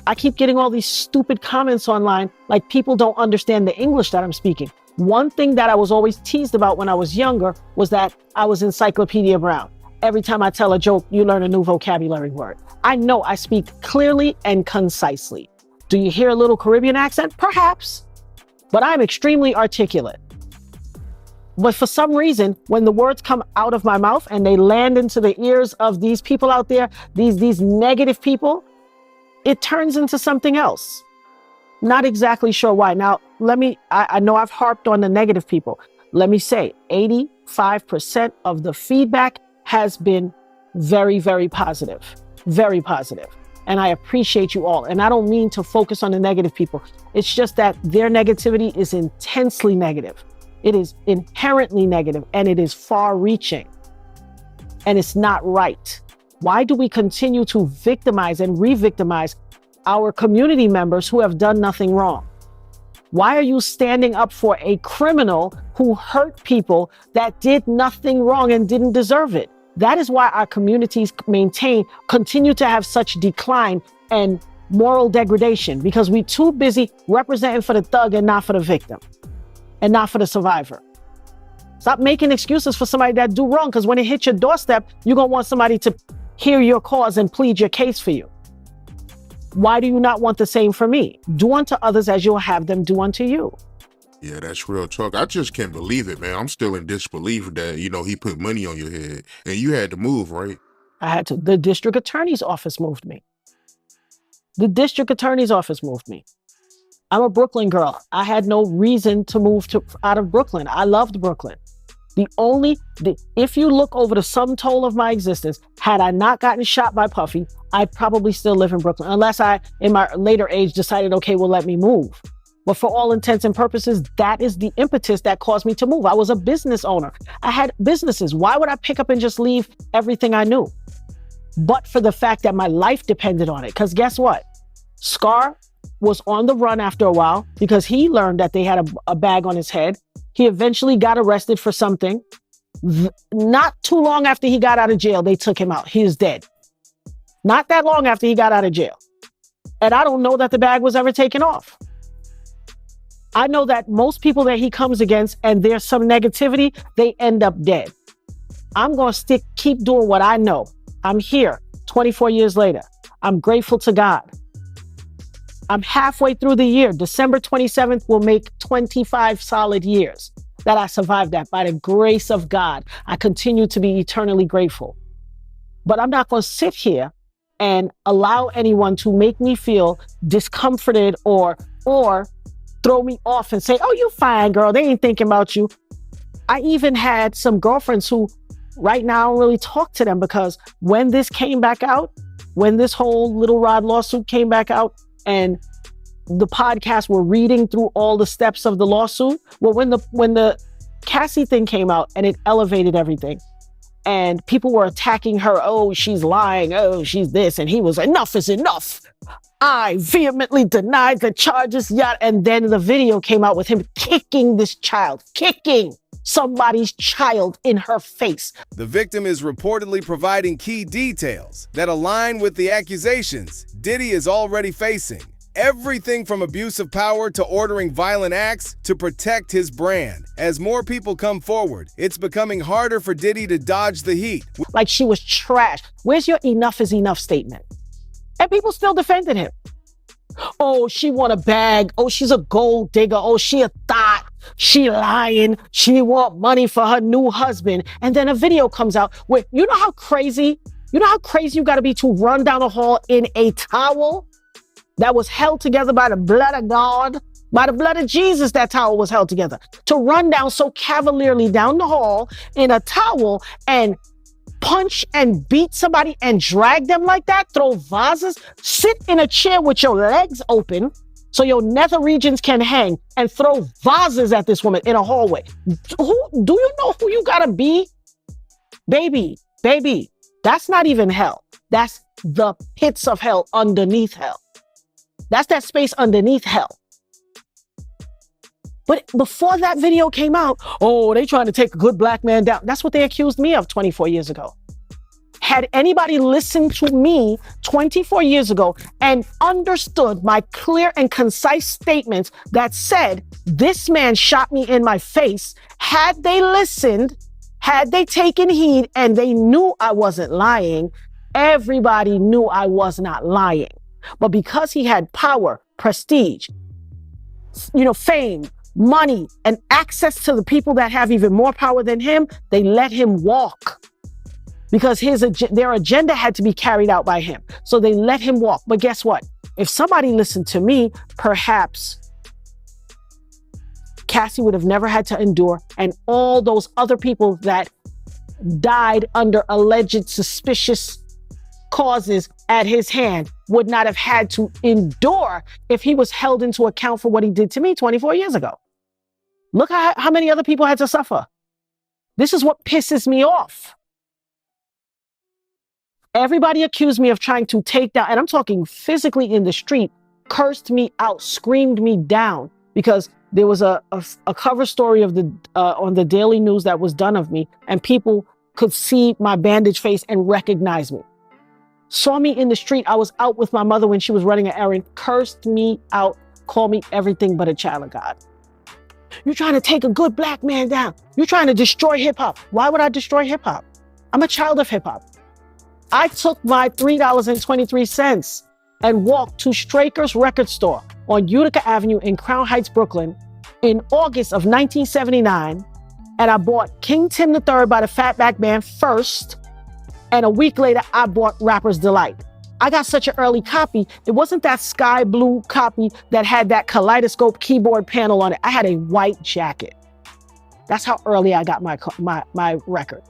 I keep getting all these stupid comments online, like people don't understand the English that I'm speaking. One thing that I was always teased about when I was younger was that I was Encyclopedia Brown. Every time I tell a joke, you learn a new vocabulary word. I know I speak clearly and concisely. Do you hear a little Caribbean accent? Perhaps. But I'm extremely articulate. But for some reason, when the words come out of my mouth and they land into the ears of these people out there, these negative people, it turns into something else. Not exactly sure why. Now, I know I've harped on the negative people. Let me say, 85% of the feedback has been very, very positive. Very positive. And I appreciate you all. And I don't mean to focus on the negative people. It's just that their negativity is intensely negative. It is inherently negative, and it is far-reaching. And it's not right. Why do we continue to victimize and re-victimize our community members who have done nothing wrong? Why are you standing up for a criminal who hurt people that did nothing wrong and didn't deserve it? That is why our communities continue to have such decline and moral degradation, because we're too busy representing for the thug and not for the victim and not for the survivor. Stop making excuses for somebody that do wrong, because when it hits your doorstep, you're going to want somebody to hear your cause and plead your case for you. Why do you not want the same for me? Do unto others as you'll have them do unto you. Yeah, that's real talk. I just can't believe it, man. I'm still in disbelief that, he put money on your head and you had to move, right? I had to. The district attorney's office moved me. The district attorney's office moved me. I'm a Brooklyn girl. I had no reason to move out of Brooklyn. I loved Brooklyn. If you look over the sum total of my existence, had I not gotten shot by Puffy, I'd probably still live in Brooklyn, unless I, in my later age, decided, okay, well, let me move. But for all intents and purposes, that is the impetus that caused me to move. I was a business owner. I had businesses. Why would I pick up and just leave everything I knew? But for the fact that my life depended on it. Because guess what? Scar was on the run after a while because he learned that they had a bag on his head. He eventually got arrested for something. Not too long after he got out of jail, they took him out. He is dead. Not that long after he got out of jail. And I don't know that the bag was ever taken off. I know that most people that he comes against and there's some negativity, they end up dead. I'm going to keep doing what I know. I'm here 24 years later. I'm grateful to God. I'm halfway through the year. December 27th will make 25 solid years that I survived that. By the grace of God, I continue to be eternally grateful. But I'm not going to sit here and allow anyone to make me feel discomforted or throw me off and say, oh, you fine, girl. They ain't thinking about you. I even had some girlfriends who right now I don't really talk to them because when this came back out, when this whole Little Rod lawsuit came back out and the podcast were reading through all the steps of the lawsuit, well, when the Cassie thing came out and it elevated everything and people were attacking her, oh, she's lying, oh, she's this, and he was, enough is enough. I vehemently denied the charges, and then the video came out with him kicking this child, kicking somebody's child in her face. The victim is reportedly providing key details that align with the accusations Diddy is already facing. Everything from abuse of power to ordering violent acts to protect his brand. As more people come forward, it's becoming harder for Diddy to dodge the heat. Like she was trash. Where's your enough is enough statement? And people still defended him. Oh, she want a bag. Oh, she's a gold digger. Oh, she a thought. She lying. She want money for her new husband. And then a video comes out where, you know how crazy you got to be to run down the hall in a towel that was held together by the blood of God, by the blood of Jesus. That towel was held together. To run down so cavalierly down the hall in a towel and punch and beat somebody and drag them like that, throw vases, sit in a chair with your legs open so your nether regions can hang and throw vases at this woman in a hallway. Do you know who you gotta be? Baby, that's not even hell. That's the pits of hell underneath hell. That's that space underneath hell. But before that video came out, oh, they trying to take a good black man down. That's what they accused me of 24 years ago. Had anybody listened to me 24 years ago and understood my clear and concise statements that said, this man shot me in my face, had they listened, had they taken heed, and they knew I wasn't lying, everybody knew I was not lying. But because he had power, prestige, fame, money, and access to the people that have even more power than him, they let him walk. Because their agenda had to be carried out by him. So they let him walk. But guess what? If somebody listened to me, perhaps Cassie would have never had to endure, and all those other people that died under alleged suspicious causes at his hand would not have had to endure if he was held into account for what he did to me 24 years ago. Look how many other people had to suffer. This is what pisses me off. Everybody accused me of trying to take down, and I'm talking physically in the street, cursed me out, screamed me down, because there was a cover story of on the Daily News that was done of me, and people could see my bandaged face and recognize me. Saw me in the street. I was out with my mother when she was running an errand, cursed me out, called me everything but a child of God. You're trying to take a good black man down. You're trying to destroy hip hop. Why would I destroy hip hop? I'm a child of hip hop. I took my $3.23 and walked to Straker's record store on Utica Avenue in Crown Heights, Brooklyn in August of 1979. And I bought King Tim III by the Fatback Band first. And a week later, I bought Rapper's Delight. I got such an early copy. It wasn't that sky blue copy that had that kaleidoscope keyboard panel on it. I had a white jacket. That's how early I got my record.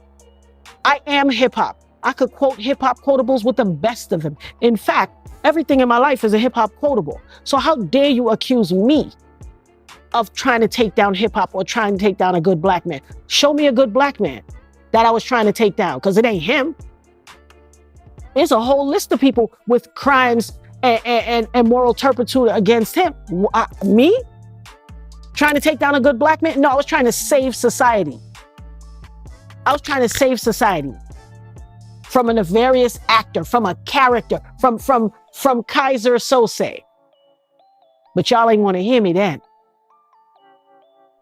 I am hip hop. I could quote hip hop quotables with the best of them. In fact, everything in my life is a hip hop quotable. So how dare you accuse me of trying to take down hip hop or trying to take down a good black man? Show me a good black man that I was trying to take down, because it ain't him. There's a whole list of people with crimes and moral turpitude against him. Me? Trying to take down a good black man? No, I was trying to save society. I was trying to save society from a nefarious actor, from a character, from Kaiser Sose. But y'all ain't want to hear me then.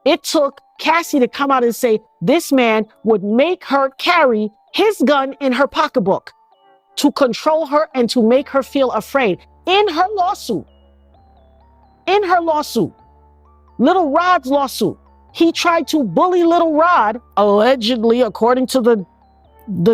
It took Cassie to come out and say this man would make her carry his gun in her pocketbook to control her and to make her feel afraid. In her lawsuit. Little Rod's lawsuit. He tried to bully Little Rod, allegedly, according to the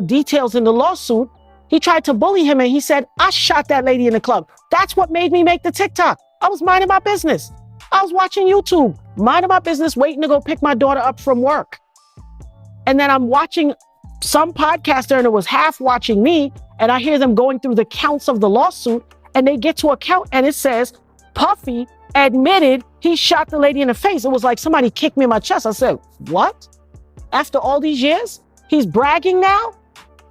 details in the lawsuit. He tried to bully him and he said, I shot that lady in the club. That's what made me make the TikTok. I was minding my business. I was watching YouTube, minding my business, waiting to go pick my daughter up from work. And then I'm watching some podcaster and it was half watching me, and I hear them going through the counts of the lawsuit, and they get to a count and it says, Puffy admitted he shot the lady in the face. It was like somebody kicked me in my chest. I said, what? After all these years, he's bragging now?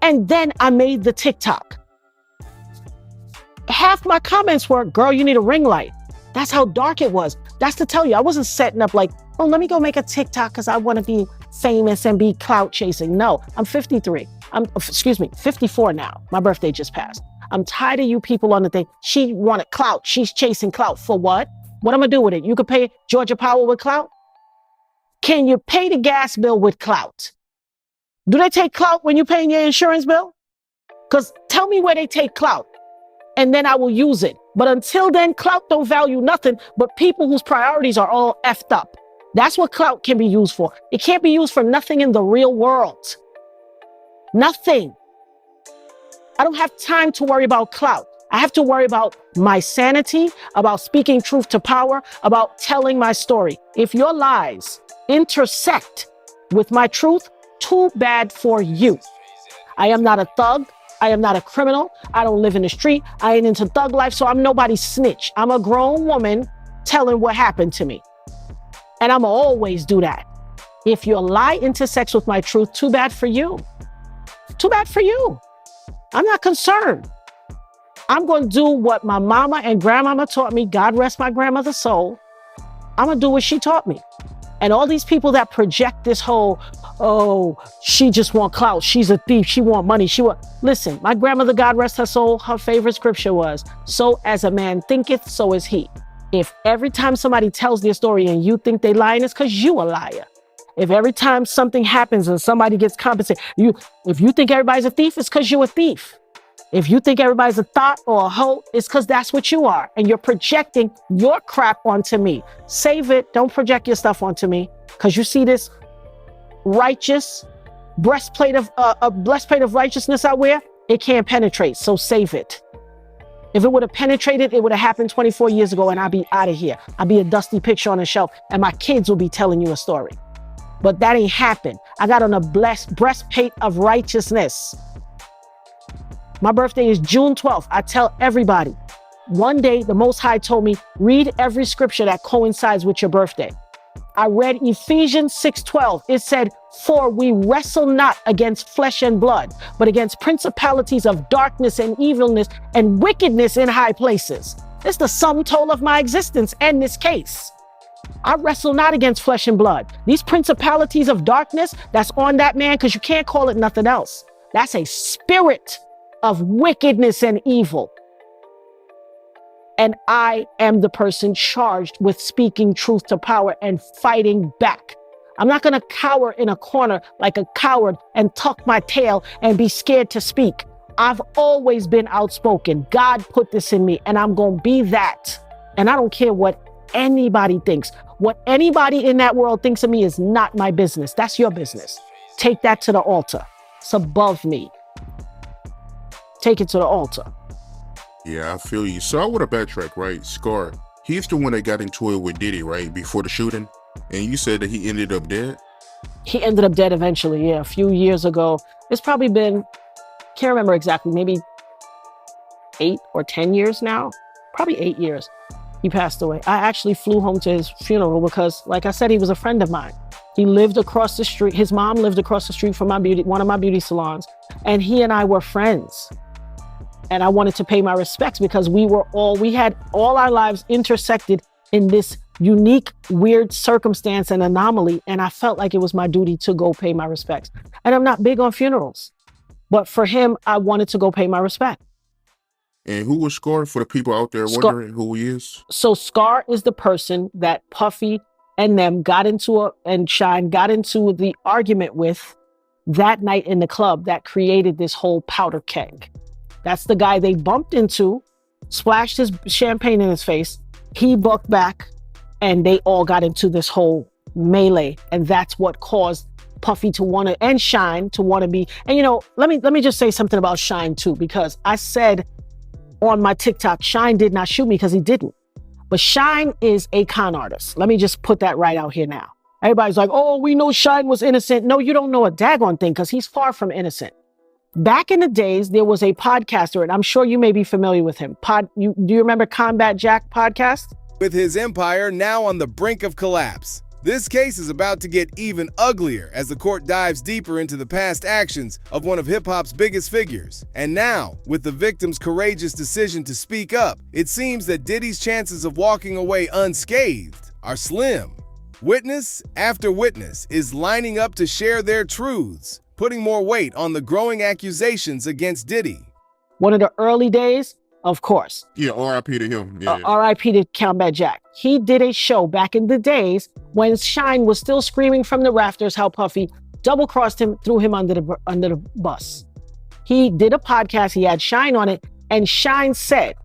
And then I made the TikTok. Half my comments were, girl, you need a ring light. That's how dark it was. That's to tell you, I wasn't setting up like, oh, let me go make a TikTok because I want to be famous and be clout chasing. No, I'm 53. 54 now. My birthday just passed. I'm tired of you people on the thing. She wanted clout. She's chasing clout. For what? What I'm going to do with it? You could pay Georgia Power with clout? Can you pay the gas bill with clout? Do they take clout when you're paying your insurance bill? Because tell me where they take clout, and then I will use it. But until then, clout don't value nothing but people whose priorities are all effed up. That's what clout can be used for. It can't be used for nothing in the real world. Nothing. I don't have time to worry about clout. I have to worry about my sanity, about speaking truth to power, about telling my story. If your lies intersect with my truth, too bad for you. I am not a thug. I am not a criminal. I don't live in the street. I ain't into thug life, so I'm nobody's snitch. I'm a grown woman telling what happened to me. And I'ma always do that. If your lie intersects with my truth, too bad for you. Too bad for you. I'm not concerned. I'm going to do what my mama and grandmama taught me. God rest my grandmother's soul. I'm going to do what she taught me. And all these people that project this whole, oh, she just want clout. She's a thief. She want money. Listen, my grandmother, God rest her soul, her favorite scripture was, so as a man thinketh, so is he. If every time somebody tells their story and you think they lying, it's because you a liar. If every time something happens and somebody gets compensated, if you think everybody's a thief, it's because you're a thief. If you think everybody's a thought or a hoe, it's because that's what you are. And you're projecting your crap onto me. Save it. Don't project your stuff onto me. Because you see this righteous breastplate of righteousness I wear, it can't penetrate. So save it. If it would have penetrated, it would have happened 24 years ago and I'd be out of here. I'd be a dusty picture on a shelf and my kids will be telling you a story. But that ain't happened. I got on a breastplate of righteousness. My birthday is June 12th. I tell everybody, one day the Most High told me, read every scripture that coincides with your birthday. I read Ephesians 6:12. It said, for we wrestle not against flesh and blood, but against principalities of darkness and evilness and wickedness in high places. It's the sum total of my existence and this case. I wrestle not against flesh and blood. These principalities of darkness that's on that man, because you can't call it nothing else. That's a spirit of wickedness and evil. And I am the person charged with speaking truth to power and fighting back. I'm not going to cower in a corner like a coward and tuck my tail and be scared to speak. I've always been outspoken. God put this in me, and I'm going to be that. And I don't care what anybody thinks. What anybody in that world thinks of me is not my business. That's your business. Take that to the altar. It's above me. Take it to the altar. Yeah, I feel you. So I want to backtrack, right? Scar, he's the one that got into it with Diddy, right? Before the shooting. And you said that he ended up dead? He ended up dead eventually, yeah, a few years ago. It's probably been, can't remember exactly, maybe 8 or 10 years now. Probably 8 years. He passed away. I actually flew home to his funeral because, like I said, he was a friend of mine. He lived across the street. His mom lived across the street from one of my beauty salons. And he and I were friends. And I wanted to pay my respects because we had all our lives intersected in this unique, weird circumstance and anomaly. And I felt like it was my duty to go pay my respects. And I'm not big on funerals, but for him, I wanted to go pay my respect. And who was Scar for the people out there wondering who he is? So Scar is the person that Puffy and them and Shine got into the argument with that night in the club that created this whole powder keg. That's the guy they bumped into, splashed his champagne in his face. He bucked back and they all got into this whole melee. And that's what caused Puffy to want to, and Shine to want to be. And let me just say something about Shine too, because I said on my TikTok, Shine did not shoot me because he didn't. But Shine is a con artist. Let me just put that right out here now. Everybody's like, oh, we know Shine was innocent. No, you don't know a daggone thing because he's far from innocent. Back in the days, there was a podcaster, and I'm sure you may be familiar with him. Do you remember Combat Jack podcast? With his empire now on the brink of collapse, this case is about to get even uglier as the court dives deeper into the past actions of one of hip-hop's biggest figures. And now, with the victim's courageous decision to speak up, it seems that Diddy's chances of walking away unscathed are slim. Witness after witness is lining up to share their truths, putting more weight on the growing accusations against Diddy. One of the early days, of course. Yeah, R.I.P. to him. Yeah. R.I.P. to Combat Jack. He did a show back in the days when Shine was still screaming from the rafters how Puffy double-crossed him, threw him under the bus. He did a podcast, he had Shine on it, and Shine said,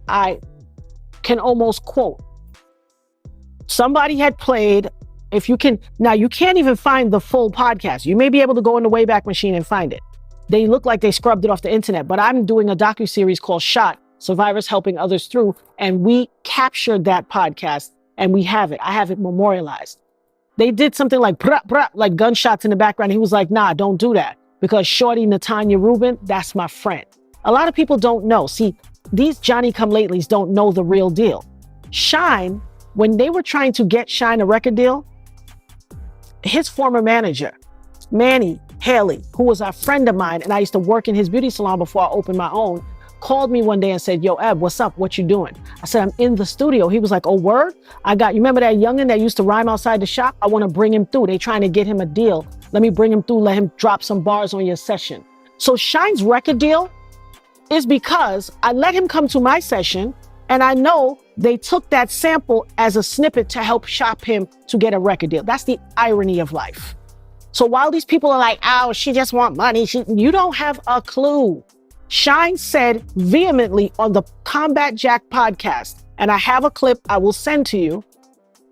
I can almost quote, somebody had played, now you can't even find the full podcast. You may be able to go in the Wayback Machine and find it. They look like they scrubbed it off the internet, but I'm doing a docuseries called Shot, Survivors Helping Others Through, and we captured that podcast and we have it. I have it memorialized. They did something like brah, brah, like gunshots in the background. He was like, nah, don't do that because Shorty Natanya Rubin, that's my friend. A lot of people don't know. See, these Johnny-come-latelys don't know the real deal. Shine, when they were trying to get Shine a record deal, his former manager, Manny Haley, who was a friend of mine, and I used to work in his beauty salon before I opened my own, called me one day and said, yo, Eb, what's up? What you doing? I said, I'm in the studio. He was like, oh, word? You remember that youngin' that used to rhyme outside the shop? I want to bring him through. They trying to get him a deal. Let me bring him through. Let him drop some bars on your session. So Shine's record deal is because I let him come to my session, and I know they took that sample as a snippet to help shop him to get a record deal. That's the irony of life. So while these people are like, oh, she just want money, you don't have a clue. Shine said vehemently on the Combat Jack podcast, and I have a clip I will send to you.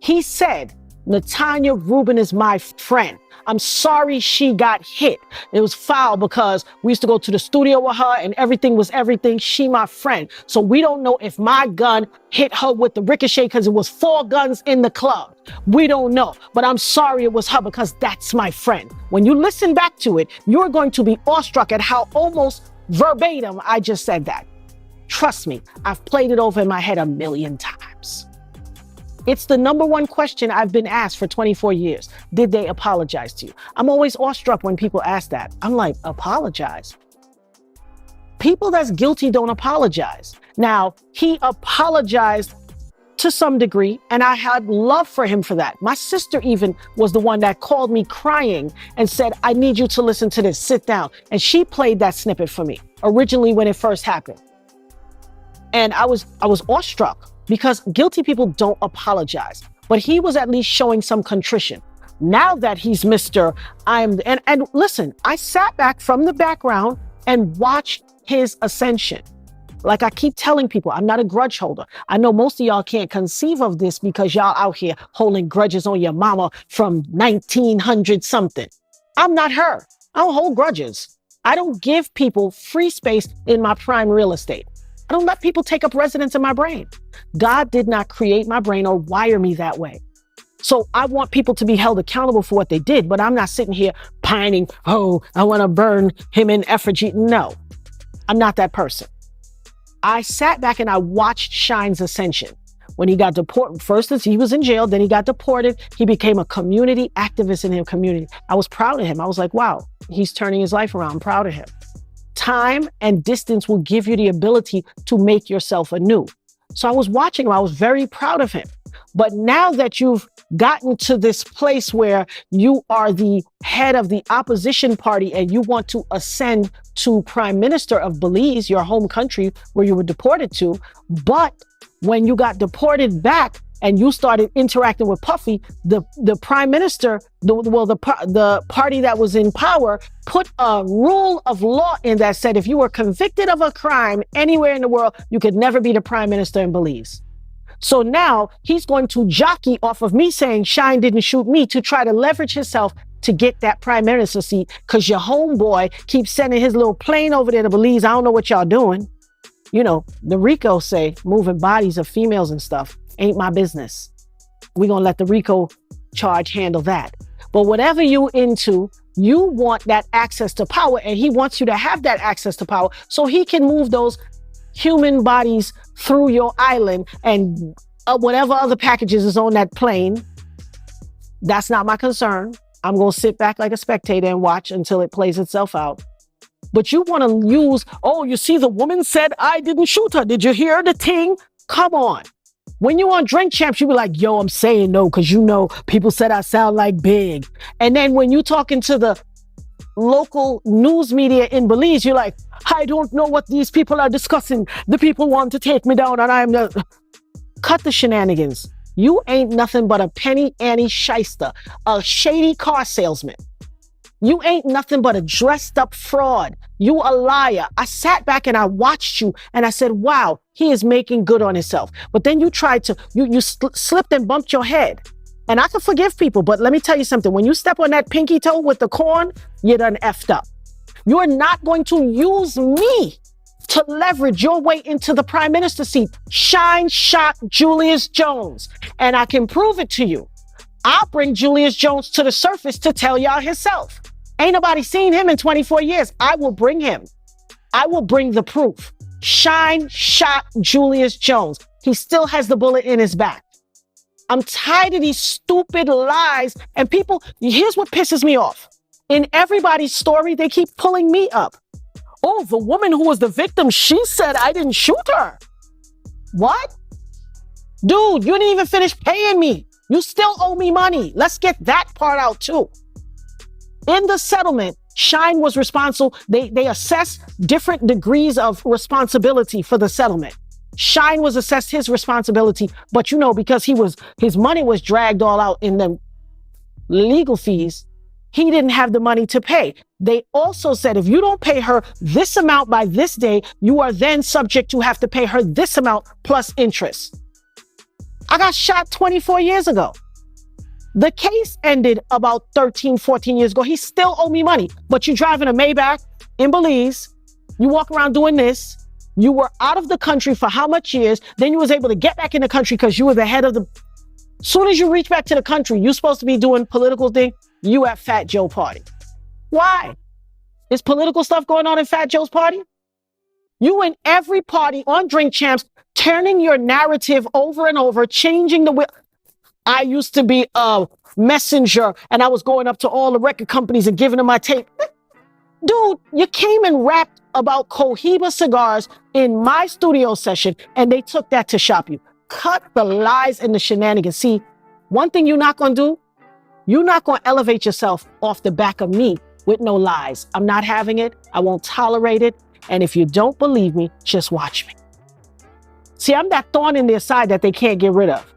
He said, Natanya Rubin is my friend. I'm sorry she got hit. It was foul because we used to go to the studio with her and everything was everything. She my friend. So we don't know if my gun hit her with the ricochet because it was 4 guns in the club. We don't know. But I'm sorry it was her because that's my friend. When you listen back to it, you're going to be awestruck at how almost verbatim I just said that. Trust me, I've played it over in my head 1,000,000 times. It's the number one question I've been asked for 24 years. Did they apologize to you? I'm always awestruck when people ask that. I'm like, apologize? People that's guilty don't apologize. Now, he apologized to some degree, and I had love for him for that. My sister even was the one that called me crying and said, I need you to listen to this, sit down. And she played that snippet for me, originally when it first happened. And I was awestruck. Because guilty people don't apologize. But he was at least showing some contrition. Now that he's Mr. And listen, I sat back from the background and watch his ascension. Like I keep telling people, I'm not a grudge holder. I know most of y'all can't conceive of this because y'all out here holding grudges on your mama from 1900 something. I'm not her. I don't hold grudges. I don't give people free space in my prime real estate. I don't let people take up residence in my brain. God did not create my brain or wire me that way. So I want people to be held accountable for what they did, but I'm not sitting here pining, oh, I want to burn him in effigy. No, I'm not that person. I sat back and I watched Shine's ascension. When he got deported, first he was in jail, then he got deported. He became a community activist in the community. I was proud of him. I was like, wow, he's turning his life around. I'm proud of him. Time and distance will give you the ability to make yourself anew. So I was watching him. I was very proud of him. But now that you've gotten to this place where you are the head of the opposition party and you want to ascend to prime minister of Belize, your home country where you were deported to, but when you got deported back and you started interacting with Puffy, the prime minister, the party that was in power put a rule of law in that said if you were convicted of a crime anywhere in the world, you could never be the prime minister in Belize. So now he's going to jockey off of me saying Shine didn't shoot me to try to leverage himself to get that prime minister seat because your homeboy keeps sending his little plane over there to Belize. I don't know what y'all doing. You know, the RICO say moving bodies of females and stuff ain't my business. We're going to let the RICO charge handle that. But whatever you into, you want that access to power, and he wants you to have that access to power so he can move those human bodies through your island and whatever other packages is on that plane. That's not my concern. I'm going to sit back like a spectator and watch until it plays itself out. But you want to use, oh, you see, the woman said I didn't shoot her. Did you hear the ting? Come on. When you on Drink Champs, you be like, yo, I'm saying no, because you know, people said I sound like Big. And then when you talking to the local news media in Belize, you're like, I don't know what these people are discussing. The people want to take me down and I'm the... Cut the shenanigans. You ain't nothing but a penny ante shyster, a shady car salesman. You ain't nothing but a dressed up fraud. You a liar. I sat back and I watched you and I said, wow, he is making good on himself. But then you tried to, you slipped and bumped your head. And I can forgive people, but let me tell you something. When you step on that pinky toe with the corn, you done effed up. You're not going to use me to leverage your way into the prime minister seat. Shine shot Julius Jones. And I can prove it to you. I'll bring Julius Jones to the surface to tell y'all himself. Ain't nobody seen him in 24 years. I will bring him. I will bring the proof. Shine shot Julius Jones. He still has the bullet in his back. I'm tired of these stupid lies. And people, here's what pisses me off. In everybody's story, they keep pulling me up. Oh, the woman who was the victim, she said I didn't shoot her. What? Dude, you didn't even finish paying me. You still owe me money. Let's get that part out too. In the settlement, Shine was responsible. They assessed different degrees of responsibility for the settlement. Shine was assessed his responsibility, but you know, because his money was dragged all out in the legal fees, he didn't have the money to pay. They also said, if you don't pay her this amount by this day, you are then subject to have to pay her this amount plus interest. I got shot 24 years ago. The case ended about 13, 14 years ago. He still owe me money, but you're driving a Maybach in Belize. You walk around doing this. You were out of the country for how much years? Then you was able to get back in the country because you were the head of the... Soon as you reach back to the country, you're supposed to be doing political thing. You at Fat Joe party. Why? Is political stuff going on in Fat Joe's party? You in every party on Drink Champs, turning your narrative over and over, changing the will. I used to be a messenger and I was going up to all the record companies and giving them my tape. Dude, you came and rapped about Cohiba cigars in my studio session and they took that to shop you. Cut the lies and the shenanigans. See, one thing you're not going to do, you're not going to elevate yourself off the back of me with no lies. I'm not having it. I won't tolerate it. And if you don't believe me, just watch me. See, I'm that thorn in their side that they can't get rid of.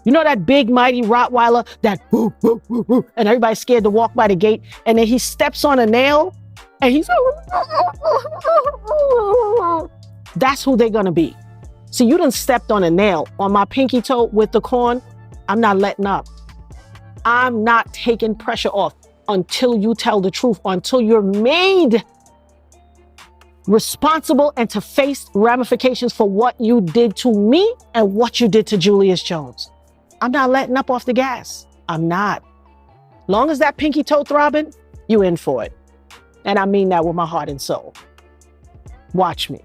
You know that big, mighty Rottweiler that woo, woo, woo, woo, and everybody's scared to walk by the gate, and then he steps on a nail, and he's That's who they're gonna be. See, you done stepped on a nail on my pinky toe with the corn. I'm not letting up. I'm not taking pressure off until you tell the truth, until you're made responsible and to face ramifications for what you did to me and what you did to Julius Jones. I'm not letting up off the gas. I'm not. Long as that pinky toe throbbing, you in for it. And I mean that with my heart and soul. Watch me.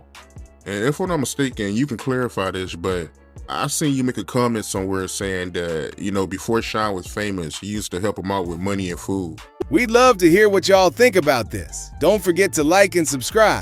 And if I'm not mistaken, you can clarify this, but I seen you make a comment somewhere saying that, before Sean was famous, you used to help him out with money and food. We'd love to hear what y'all think about this. Don't forget to like and subscribe.